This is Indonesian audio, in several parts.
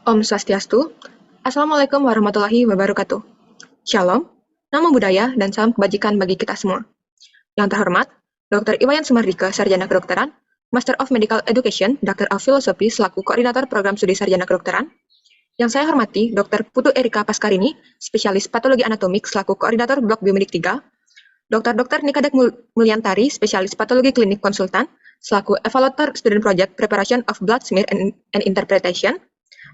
Om Swastiastu. Assalamualaikum warahmatullahi wabarakatuh. Shalom, namo budaya, dan salam kebajikan bagi kita semua. Yang terhormat, Dr. Iwayan Sumardika, Sarjana Kedokteran, Master of Medical Education, Doctor of Philosophy, selaku Koordinator Program Studi Sarjana Kedokteran. Yang saya hormati, Dr. Putu Erika Paskarini, Spesialis Patologi Anatomik, selaku Koordinator Blok Biomedik 3. Dr. Nikadek Mulyantari, Spesialis Patologi Klinik Konsultan, selaku Evaluator Student Project Preparation of Blood Smear and Interpretation.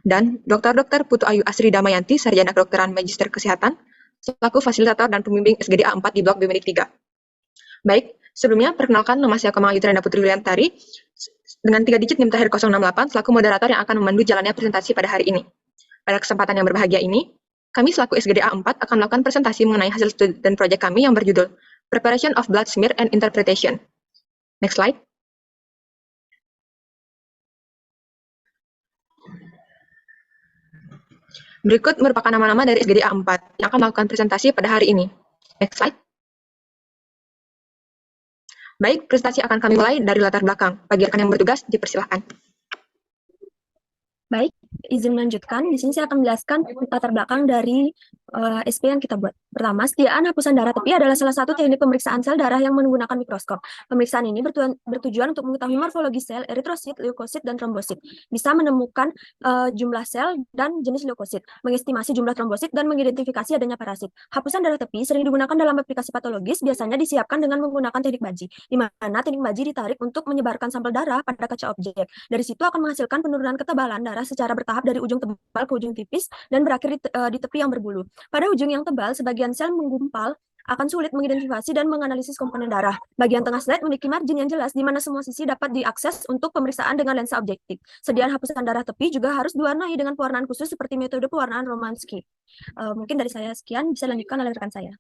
Dan Dr. Putu Ayu Asri Damayanti, Sarjana Kedokteran Magister Kesehatan, selaku Fasilitator dan Pembimbing SGD A4 di Blok Biomedik 3. Baik, sebelumnya perkenalkan nama saya Kamal Yutrenda Putri Wiliantari, dengan 3 digit NIM Tahir 068, selaku moderator yang akan memandu jalannya presentasi pada hari ini. Pada kesempatan yang berbahagia ini, kami selaku SGD A4 akan melakukan presentasi mengenai hasil studi dan proyek kami yang berjudul Preparation of Blood Smear and Interpretation. Next slide. Berikut merupakan nama-nama dari SGD A4 yang akan melakukan presentasi pada hari ini. Next slide. Baik, presentasi akan kami mulai dari latar belakang. Bagi rekan yang bertugas, dipersilahkan. Baik, izin melanjutkan. Di sini saya akan menjelaskan latar belakang dari SP yang kita buat. Pertama, sediaan hapusan darah tepi adalah salah satu teknik pemeriksaan sel darah yang menggunakan mikroskop. Pemeriksaan ini bertujuan untuk mengetahui morfologi sel, eritrosit, leukosit, dan trombosit. Bisa menemukan jumlah sel dan jenis leukosit, mengestimasi jumlah trombosit, dan mengidentifikasi adanya parasit. Hapusan darah tepi sering digunakan dalam aplikasi patologis, biasanya disiapkan dengan menggunakan teknik baji, di mana teknik baji ditarik untuk menyebarkan sampel darah pada kaca objek. Dari situ akan menghasilkan penurunan ketebalan darah secara bertahap dari ujung tebal ke ujung tipis dan berakhir di tepi yang berbulu. Pada ujung yang tebal, sebagian sel menggumpal akan sulit mengidentifikasi dan menganalisis komponen darah. Bagian tengah slide memiliki margin yang jelas di mana semua sisi dapat diakses untuk pemeriksaan dengan lensa objektif. Sediaan hapusan darah tepi juga harus diwarnai dengan pewarnaan khusus seperti metode pewarnaan Romansky. Mungkin dari saya sekian, bisa lanjutkan oleh rekan saya.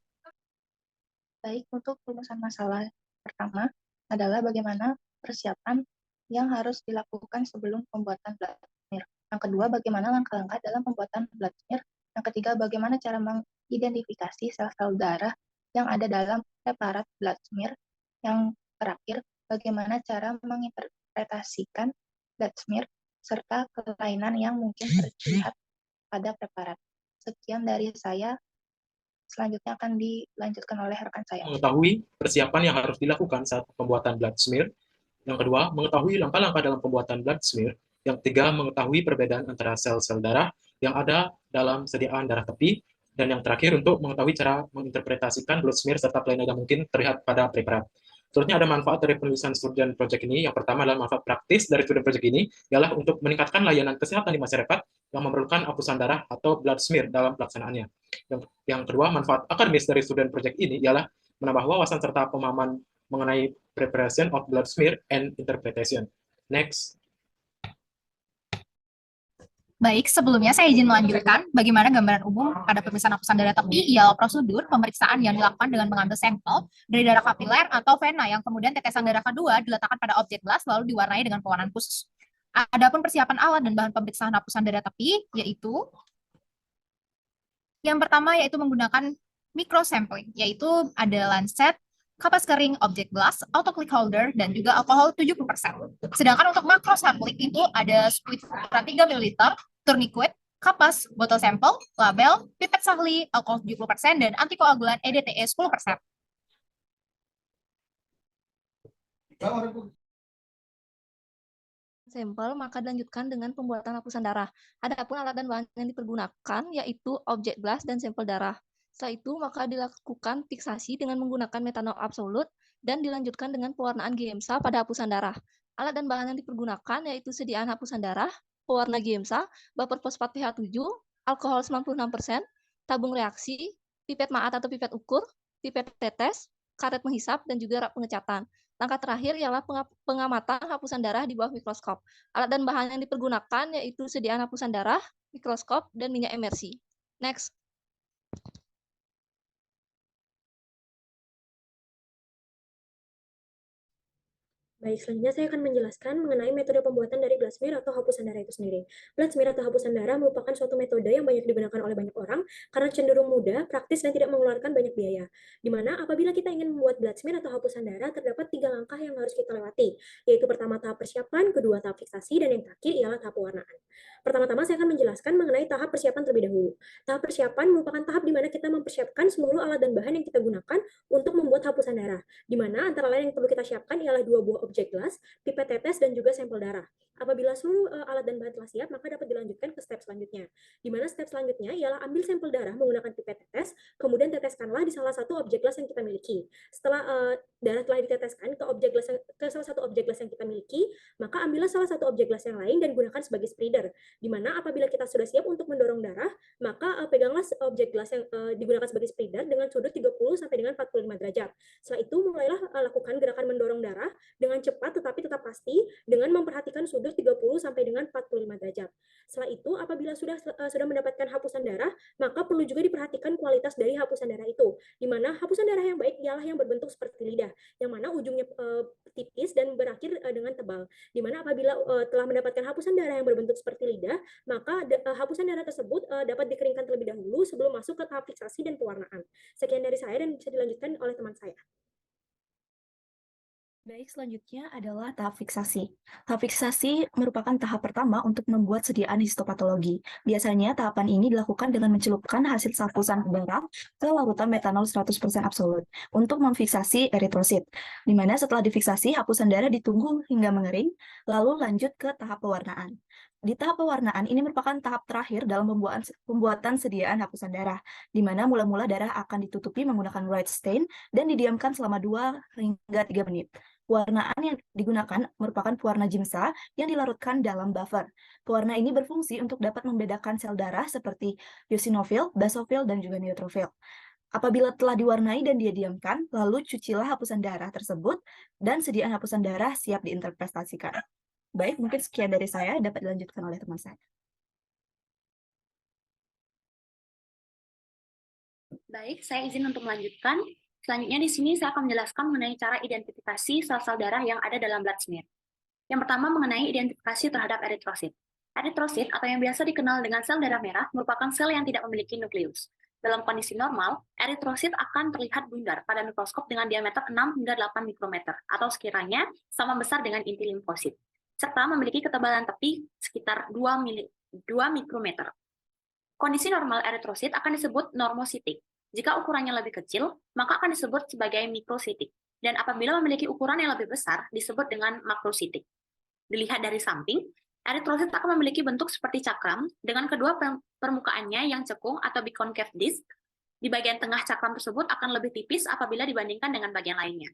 Baik, untuk rumusan masalah pertama adalah bagaimana persiapan yang harus dilakukan sebelum pembuatan blood smear. Yang kedua, bagaimana langkah-langkah dalam pembuatan blood smear. Yang ketiga, bagaimana cara mengidentifikasi sel-sel darah yang ada dalam preparat blood smear. Yang terakhir, bagaimana cara menginterpretasikan blood smear serta kelainan yang mungkin terlihat pada preparat. Sekian dari saya. Selanjutnya akan dilanjutkan oleh rekan saya. Mengetahui persiapan yang harus dilakukan saat pembuatan blood smear. Yang kedua, mengetahui langkah-langkah dalam pembuatan blood smear. Yang ketiga, mengetahui perbedaan antara sel-sel darah yang ada dalam sediaan darah tepi. Dan yang terakhir, untuk mengetahui cara menginterpretasikan blood smear serta kelainan yang mungkin terlihat pada preparat. Selanjutnya ada manfaat dari penulisan student project ini. Yang pertama adalah manfaat praktis dari student project ini, ialah untuk meningkatkan layanan kesehatan di masyarakat yang memerlukan hapusan darah atau blood smear dalam pelaksanaannya. Yang kedua, manfaat akademis dari student project ini ialah menambah wawasan serta pemahaman mengenai preparation of blood smear and interpretation. Next. Baik, sebelumnya saya izin melanjutkan bagaimana gambaran umum pada pemeriksaan hapusan darah tepi ialah prosedur pemeriksaan yang dilakukan dengan mengambil sampel dari darah kapiler atau vena yang kemudian tetesan darah kedua diletakkan pada objek gelas lalu diwarnai dengan pewarnaan khusus. Adapun persiapan alat dan bahan pemeriksaan hapusan darah tepi yaitu yang pertama yaitu menggunakan microsampling, yaitu ada lancet, kapas kering, objek gelas, autoclick holder, dan juga alkohol 70%. Sedangkan untuk makro sampling itu ada split ukuran 3 ml, tourniquet, kapas, botol sampel, label, pipet sahli, alkohol 70%, dan antikoagulan EDTA 10%. Sampel, maka dilanjutkan dengan pembuatan hapusan darah. Adapun alat dan bahan yang dipergunakan yaitu objek gelas dan sampel darah. Setelah itu, maka dilakukan fiksasi dengan menggunakan metanol absolut dan dilanjutkan dengan pewarnaan GMSA pada hapusan darah. Alat dan bahan yang dipergunakan yaitu sediaan hapusan darah, pewarna GMSA, baper fosfat pH 7, alkohol 96%, tabung reaksi, pipet maat atau pipet ukur, pipet tetes, karet menghisap, dan juga rak pengecatan. Langkah terakhir ialah pengamatan hapusan darah di bawah mikroskop. Alat dan bahan yang dipergunakan yaitu sediaan hapusan darah, mikroskop, dan minyak emersi. Next. Baik, selanjutnya saya akan menjelaskan mengenai metode pembuatan dari blood smear atau hapusan darah itu sendiri. Blood smear atau hapusan darah merupakan suatu metode yang banyak digunakan oleh banyak orang karena cenderung mudah, praktis, dan tidak mengeluarkan banyak biaya. Di mana apabila kita ingin membuat blood smear atau hapusan darah, terdapat 3 langkah yang harus kita lewati, yaitu pertama tahap persiapan, kedua tahap fiksasi, dan yang terakhir ialah tahap pewarnaan. Pertama-tama saya akan menjelaskan mengenai tahap persiapan terlebih dahulu. Tahap persiapan merupakan tahap di mana kita mempersiapkan seluruh alat dan bahan yang kita gunakan untuk membuat hapusan darah, di mana antara lain yang perlu kita siapkan ialah 2 buah objek gelas, pipet tetes, dan juga sampel darah. Apabila seluruh alat dan bahan telah siap, maka dapat dilanjutkan ke step selanjutnya, di mana step selanjutnya ialah ambil sampel darah menggunakan pipet tetes, kemudian teteskanlah di salah satu objek gelas yang kita miliki. Setelah darah telah diteteskan ke salah satu objek gelas yang kita miliki, maka ambillah salah satu objek gelas yang lain dan gunakan sebagai spreader, di mana apabila kita sudah siap untuk mendorong darah, maka peganglah objek gelas yang digunakan sebagai spreader dengan sudut 30 sampai dengan 45 derajat. Setelah itu mulailah lakukan gerakan mendorong darah dengan cepat tetapi tetap pasti dengan memperhatikan sudut 30 sampai dengan 45 derajat. Setelah itu apabila sudah mendapatkan hapusan darah, maka perlu juga diperhatikan kualitas dari hapusan darah itu, di mana hapusan darah yang baik ialah yang berbentuk seperti lidah, yang mana ujungnya tipis dan berakhir dengan tebal. Di mana apabila telah mendapatkan hapusan darah yang berbentuk seperti lidah, maka hapusan darah tersebut dapat dikeringkan terlebih dahulu sebelum masuk ke tahap fiksasi dan pewarnaan. Sekian dari saya dan bisa dilanjutkan oleh teman saya. Baik, selanjutnya adalah tahap fiksasi. Tahap fiksasi merupakan tahap pertama untuk membuat sediaan histopatologi. Biasanya tahapan ini dilakukan dengan mencelupkan hasil hapusan darah ke larutan metanol 100% absolut untuk memfiksasi eritrosit, di mana setelah difiksasi, hapusan darah ditunggu hingga mengering, lalu lanjut ke tahap pewarnaan. Di tahap pewarnaan ini merupakan tahap terakhir dalam pembuatan sediaan hapusan darah, di mana mula-mula darah akan ditutupi menggunakan white stain dan didiamkan selama 2 hingga 3 menit. Pewarnaan yang digunakan merupakan pewarna Giemsa yang dilarutkan dalam buffer. Pewarna ini berfungsi untuk dapat membedakan sel darah seperti eosinofil, basofil, dan juga neutrofil. Apabila telah diwarnai dan didiamkan, lalu cucilah hapusan darah tersebut dan sediaan hapusan darah siap diinterpretasikan. Baik, mungkin sekian dari saya, dapat dilanjutkan oleh teman saya. Baik, saya izin untuk melanjutkan. Selanjutnya di sini saya akan menjelaskan mengenai cara identifikasi sel-sel darah yang ada dalam blood smear. Yang pertama mengenai identifikasi terhadap eritrosit. Eritrosit atau yang biasa dikenal dengan sel darah merah merupakan sel yang tidak memiliki nukleus. Dalam kondisi normal, eritrosit akan terlihat bundar pada mikroskop dengan diameter 6 hingga 8 mikrometer atau sekiranya sama besar dengan inti limfosit, serta memiliki ketebalan tepi sekitar 2 mikrometer. Kondisi normal eritrosit akan disebut normositik. Jika ukurannya lebih kecil, maka akan disebut sebagai mikrositik. Dan apabila memiliki ukuran yang lebih besar, disebut dengan makrositik. Dilihat dari samping, eritrosit akan memiliki bentuk seperti cakram dengan kedua permukaannya yang cekung atau biconcave disk. Di bagian tengah cakram tersebut akan lebih tipis apabila dibandingkan dengan bagian lainnya.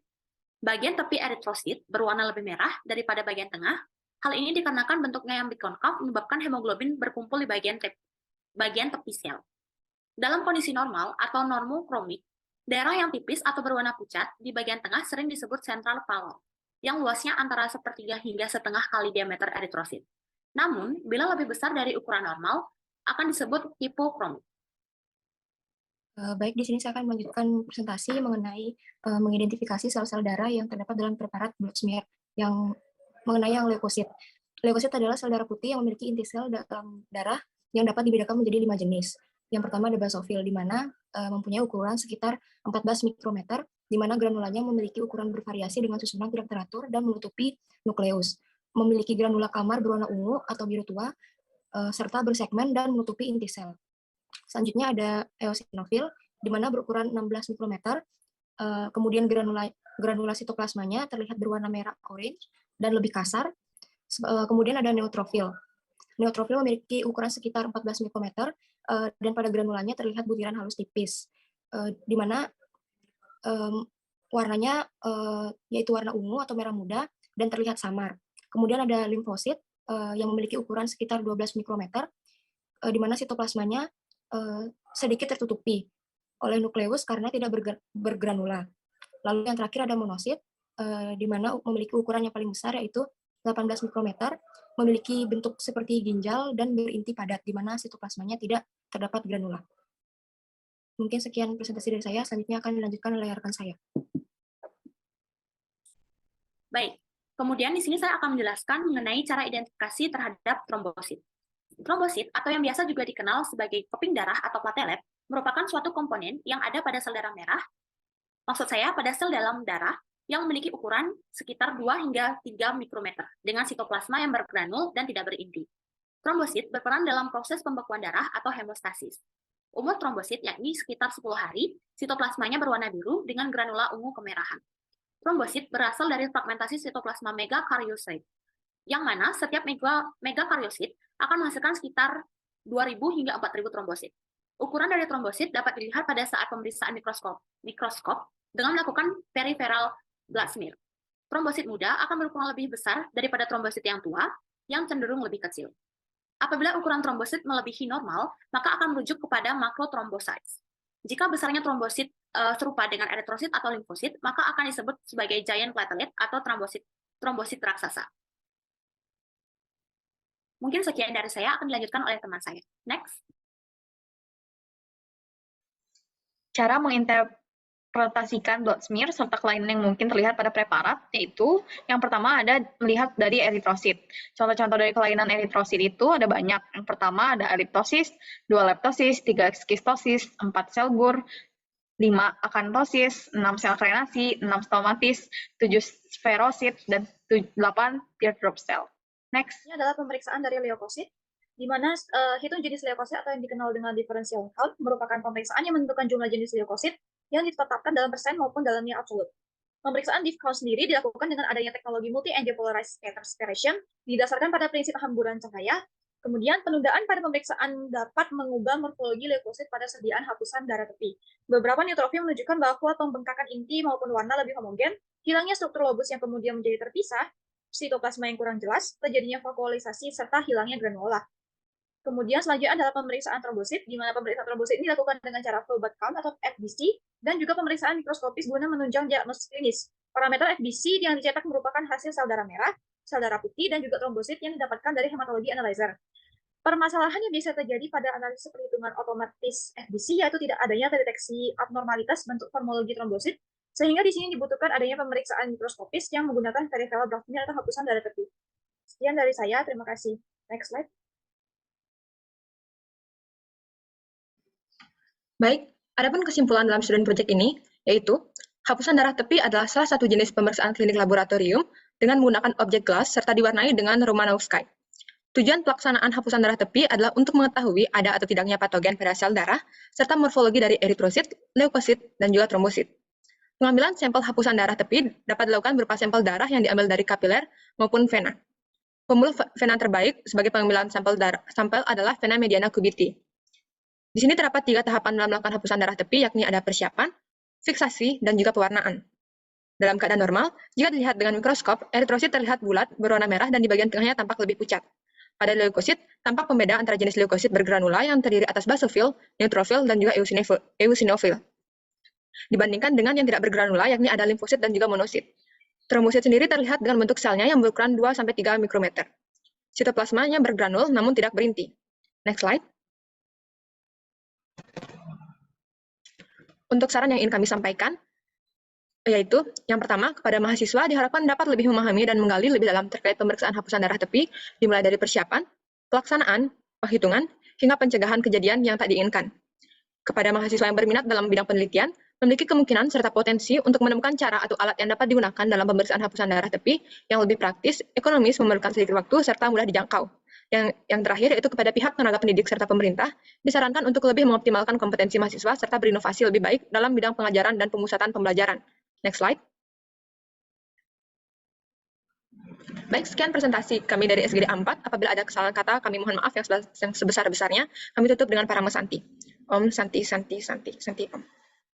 Bagian tepi eritrosit berwarna lebih merah daripada bagian tengah. Hal ini dikarenakan bentuknya yang biconcav menyebabkan hemoglobin berkumpul di bagian tepi sel. Dalam kondisi normal atau normokromik, daerah yang tipis atau berwarna pucat di bagian tengah sering disebut central pallor, yang luasnya antara 1/3 hingga setengah kali diameter eritrosit. Namun, bila lebih besar dari ukuran normal, akan disebut hipokromik. Baik, di sini saya akan melanjutkan presentasi mengenai mengidentifikasi sel-sel darah yang terdapat dalam preparat blood smear yang mengenai yang leukosit. Leukosit adalah sel darah putih yang memiliki inti sel dalam darah yang dapat dibedakan menjadi 5 jenis. Yang pertama ada basofil, di mana mempunyai ukuran sekitar 14 mikrometer, di mana granulanya memiliki ukuran bervariasi dengan susunan tidak teratur dan menutupi nukleus. Memiliki granula kamar berwarna ungu atau biru tua, serta bersegmen dan menutupi inti sel. Selanjutnya ada eosinofil, di mana berukuran 16 mikrometer, kemudian granula sitoplasmanya terlihat berwarna merah orange dan lebih kasar. Kemudian ada neutrofil. Neutrofil memiliki ukuran sekitar 14 mikrometer, dan pada granulanya terlihat butiran halus tipis, di mana warnanya yaitu warna ungu atau merah muda dan terlihat samar. Kemudian ada limfosit yang memiliki ukuran sekitar 12 mikrometer, di mana sitoplasmanya sedikit tertutupi oleh nukleus karena tidak bergranula. Lalu yang terakhir ada monosit, di mana memiliki ukuran yang paling besar yaitu 18 mikrometer, memiliki bentuk seperti ginjal dan berinti padat, di mana sitoplasmanya tidak terdapat granula. Mungkin sekian presentasi dari saya, selanjutnya akan dilanjutkan oleh rekan saya. Baik, kemudian di sini saya akan menjelaskan mengenai cara identifikasi terhadap trombosit. Trombosit, atau yang biasa juga dikenal sebagai keping darah atau platelet, merupakan suatu komponen yang ada pada sel darah merah, maksud saya pada sel dalam darah, yang memiliki ukuran sekitar 2 hingga 3 mikrometer, dengan sitoplasma yang bergranul dan tidak berinti. Trombosit berperan dalam proses pembekuan darah atau hemostasis. Umur trombosit yakni sekitar 10 hari, sitoplasmanya berwarna biru dengan granula ungu kemerahan. Trombosit berasal dari fragmentasi sitoplasma megakaryosit, yang mana setiap megakaryosit akan menghasilkan sekitar 2.000 hingga 4.000 trombosit. Ukuran dari trombosit dapat dilihat pada saat pemeriksaan mikroskop dengan melakukan peripheral blood smear. Trombosit muda akan berukuran lebih besar daripada trombosit yang tua, yang cenderung lebih kecil. Apabila ukuran trombosit melebihi normal, maka akan merujuk kepada makrotrombocytes. Jika besarnya trombosit serupa dengan eritrosit atau limfosit, maka akan disebut sebagai giant platelet atau trombosit raksasa. Mungkin sekian dari saya, akan dilanjutkan oleh teman saya. Next. Cara menginterpretasikan blood smear serta kelainan yang mungkin terlihat pada preparat, yaitu yang pertama ada melihat dari eritrosit. Contoh-contoh dari kelainan eritrosit itu ada banyak. Yang pertama ada eriptosis, 2 leptosis, 3 skistosis, 4 sel Gur, 5 akantosis, 6 sel krenasi, 6 stomatis, 7 sferosit, dan 8 teardrop cell. Next. Ini adalah pemeriksaan dari leukosit, di mana hitung jenis leukosit atau yang dikenal dengan differential count merupakan pemeriksaan yang menentukan jumlah jenis leukosit yang ditetapkan dalam persen maupun dalam nilai absolut. Pemeriksaan diff count sendiri dilakukan dengan adanya teknologi multi-angle polarized scatter separation, didasarkan pada prinsip hamburan cahaya. Kemudian penundaan pada pemeriksaan dapat mengubah morfologi leukosit pada sediaan hapusan darah tepi. Beberapa neutrofil menunjukkan bahwa pembengkakan inti maupun warna lebih homogen, hilangnya struktur lobus yang kemudian menjadi terpisah, sitoplasma yang kurang jelas, terjadinya vakuolisasi, serta hilangnya granula. Kemudian selanjutnya adalah pemeriksaan trombosit, di mana pemeriksaan trombosit ini dilakukan dengan cara flow blood count atau FBC, dan juga pemeriksaan mikroskopis guna menunjang diagnosis klinis. Parameter FBC yang dicetak merupakan hasil sel darah merah, sel darah putih, dan juga trombosit yang didapatkan dari hematologi analyzer. Permasalahan yang bisa terjadi pada analisis perhitungan otomatis FBC yaitu tidak adanya terdeteksi abnormalitas bentuk formologi trombosit, sehingga di sini dibutuhkan adanya pemeriksaan mikroskopis yang menggunakan peripheral blood smear atau hapusan darah tepi. Sekian dari saya, terima kasih. Next slide. Baik, adapun kesimpulan dalam student project ini, yaitu hapusan darah tepi adalah salah satu jenis pemeriksaan klinik laboratorium dengan menggunakan objek glass serta diwarnai dengan Romanowski. Tujuan pelaksanaan hapusan darah tepi adalah untuk mengetahui ada atau tidaknya patogen pada sel darah, serta morfologi dari eritrosit, leukosit, dan juga trombosit. Pengambilan sampel hapusan darah tepi dapat dilakukan berupa sampel darah yang diambil dari kapiler maupun vena. Pembuluh vena terbaik sebagai pengambilan sampel adalah vena mediana cubitti. Di sini terdapat 3 tahapan dalam melakukan hapusan darah tepi, yakni ada persiapan, fiksasi, dan juga pewarnaan. Dalam keadaan normal, jika dilihat dengan mikroskop, eritrosit terlihat bulat, berwarna merah, dan di bagian tengahnya tampak lebih pucat. Pada leukosit, tampak pembeda antara jenis leukosit bergranula yang terdiri atas basophil, neutrofil, dan juga eosinofil. Dibandingkan dengan yang tidak bergranula, yakni ada limfosit dan juga monosit. Trombosit sendiri terlihat dengan bentuk selnya yang berukuran 2-3 mikrometer. Sitoplasmanya bergranul namun tidak berinti. Next slide. Untuk saran yang ingin kami sampaikan, yaitu yang pertama, kepada mahasiswa diharapkan dapat lebih memahami dan menggali lebih dalam terkait pemeriksaan hapusan darah tepi, dimulai dari persiapan, pelaksanaan, penghitungan, hingga pencegahan kejadian yang tak diinginkan. Kepada mahasiswa yang berminat dalam bidang penelitian, memiliki kemungkinan serta potensi untuk menemukan cara atau alat yang dapat digunakan dalam pemeriksaan hapusan darah tepi yang lebih praktis, ekonomis, memerlukan sedikit waktu, serta mudah dijangkau. Yang terakhir yaitu kepada pihak tenaga pendidik serta pemerintah, disarankan untuk lebih mengoptimalkan kompetensi mahasiswa serta berinovasi lebih baik dalam bidang pengajaran dan pemusatan pembelajaran. Next slide. Baik, sekian presentasi kami dari SGD 4. Apabila ada kesalahan kata, kami mohon maaf yang sebesar-besarnya. Kami tutup dengan Parama Santi. Om Santi Santi Santi Santi Om.